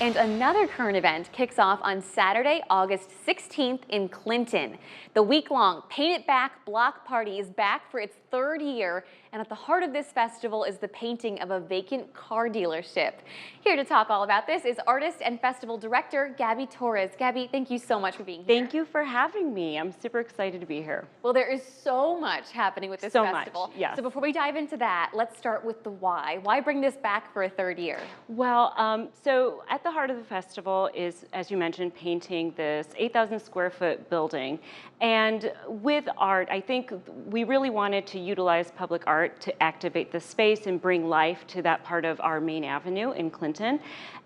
And another current event kicks off on Saturday, August 16th in Clinton. The week-long Paint It Back block party is back for its third year, and at the heart of this festival is the painting of a vacant car dealership. Here to talk all about this is artist and festival director Gabby Torres. Gabby, thank you so much for being here. Thank you for having me. I'm super excited to be here. Well, there is so much happening with this festival. Much, yes. So before we dive into that, let's start with the why. Why bring this back for a third year? Well, so at the heart of the festival is, as you mentioned, painting this 8,000 square foot building. And with art, I think we really wanted to utilize public art to activate the space and bring life to that part of our main avenue in Clinton.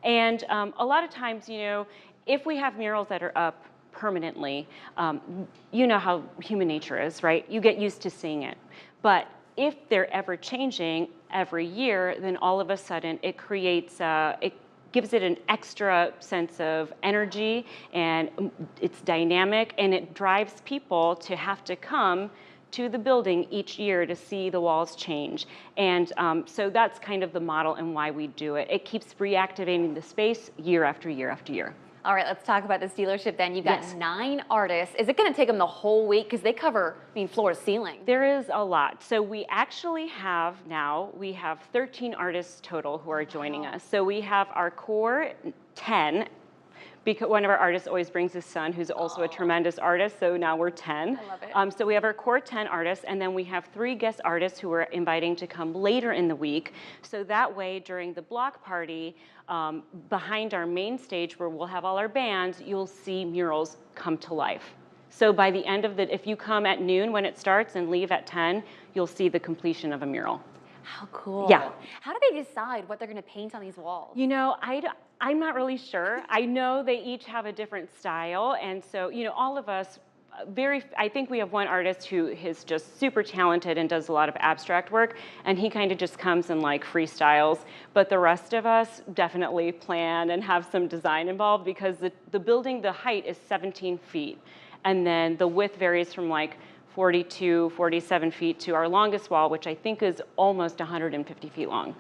And a lot of times, you know, if we have murals that are up permanently, you know how human nature is, right? You get used to seeing it. But if they're ever changing every year, then all of a sudden it creates, it gives it an extra sense of energy, and it's dynamic, and it drives people to have to come to the building each year to see the walls change. And so that's kind of the model and why we do it. It keeps reactivating the space year after year after year. All right, let's talk about this dealership then. You've got 9 artists. Is it going to take them the whole week? Because they cover, I mean, floor to ceiling. There is a lot. So we actually have now, we have 13 artists total who are joining us. So we have our core 10, because one of our artists always brings his son, who's also a tremendous artist, so now we're 10. I love it. So we have our core 10 artists, and then we have 3 guest artists who we're inviting to come later in the week. So that way, during the block party, behind our main stage where we'll have all our bands, you'll see murals come to life. So by the end of the, if you come at noon when it starts and leave at 10, you'll see the completion of a mural. How cool. Yeah. How do they decide what they're going to paint on these walls? You know, I'm not really sure. I know they each have a different style, and so, you know, all of us, I think we have one artist who is just super talented and does a lot of abstract work, and he kind of just comes and like freestyles, but the rest of us definitely plan and have some design involved, because the building, the height is 17 feet, and then the width varies from like 42, 47 feet to our longest wall, which I think is almost 150 feet long.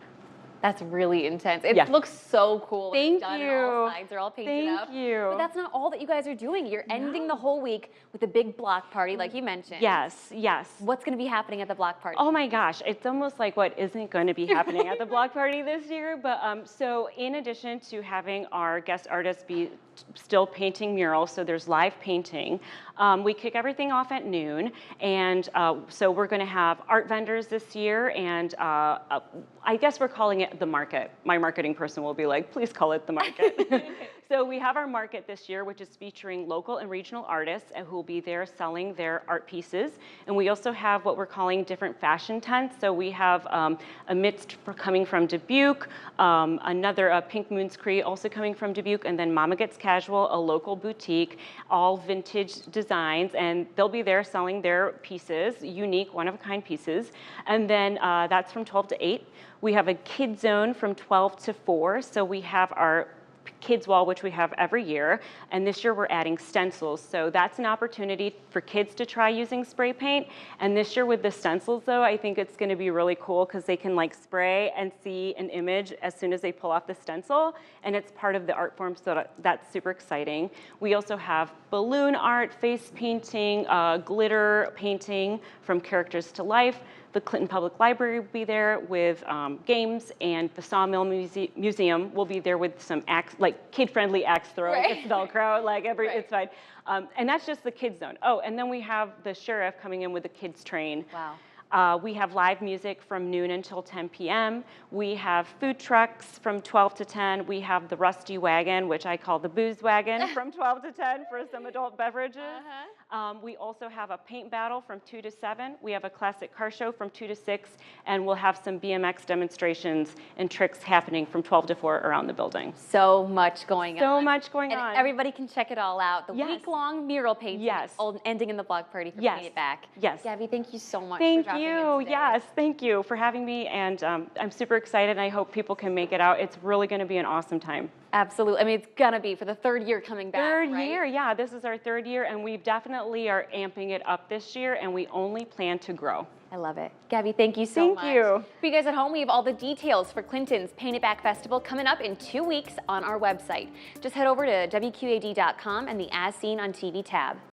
That's really intense. It looks so cool. Thank it's done you. On all sides. They're all painted up. Thank you. But that's not all that you guys are doing. You're ending the whole week with a big block party, like you mentioned. Yes, yes. What's going to be happening at the block party? Oh my gosh, it's almost like what isn't going to be happening at the block party this year. But so in addition to having our guest artists be still painting murals, so there's live painting, we kick everything off at noon, and so we're going to have art vendors this year, and I guess we're calling it the market. My marketing person will be like, please call it the market. So we have our market this year, which is featuring local and regional artists who will be there selling their art pieces. And we also have what we're calling different fashion tents. So we have a mixed coming from Dubuque, another Pink Moon's Cree also coming from Dubuque, and then Mama Gets Casual, a local boutique, all vintage designs, and they'll be there selling their pieces, unique, one-of-a-kind pieces. And then that's from 12 to 8. We have a kid zone from 12 to 4. So we have our kids wall, which we have every year, and this year we're adding stencils, so that's an opportunity for kids to try using spray paint. And this year with the stencils, though, I think it's going to be really cool because they can like spray and see an image as soon as they pull off the stencil, and it's part of the art form, so that's super exciting. We also have balloon art, face painting, glitter painting from characters to life. The Clinton Public Library will be there with games, and the Sawmill Museum will be there with some like kid-friendly axe throwing. Right. It's Velcro, like it's fine. And that's just the kids zone. Oh, and then we have the sheriff coming in with the kids train. Wow. We have live music from noon until 10 p.m. We have food trucks from 12 to 10. We have the Rusty Wagon, which I call the booze wagon, from 12 to 10 for some adult beverages. We also have a paint battle from 2 to 7. We have a classic car show from 2 to 6, and we'll have some BMX demonstrations and tricks happening from 12 to 4 around the building. So much going on. So much going on. And everybody can check it all out. The week-long mural painting, ending in the block party for Paint It Back. Yes. Gabby, thank you so much Thank for dropping you. today. Yes, thank you for having me. And I'm super excited. And I hope people can make it out. It's really going to be an awesome time. Absolutely. I mean, it's gonna be for the third year coming back, Third right? year, yeah. This is our third year, and we definitely are amping it up this year, and we only plan to grow. I love it. Gabby, thank you so much. Thank you. For you guys at home, we have all the details for Clinton's Paint It Back Festival coming up in 2 weeks on our website. Just head over to WQAD.com and the As Seen on TV tab.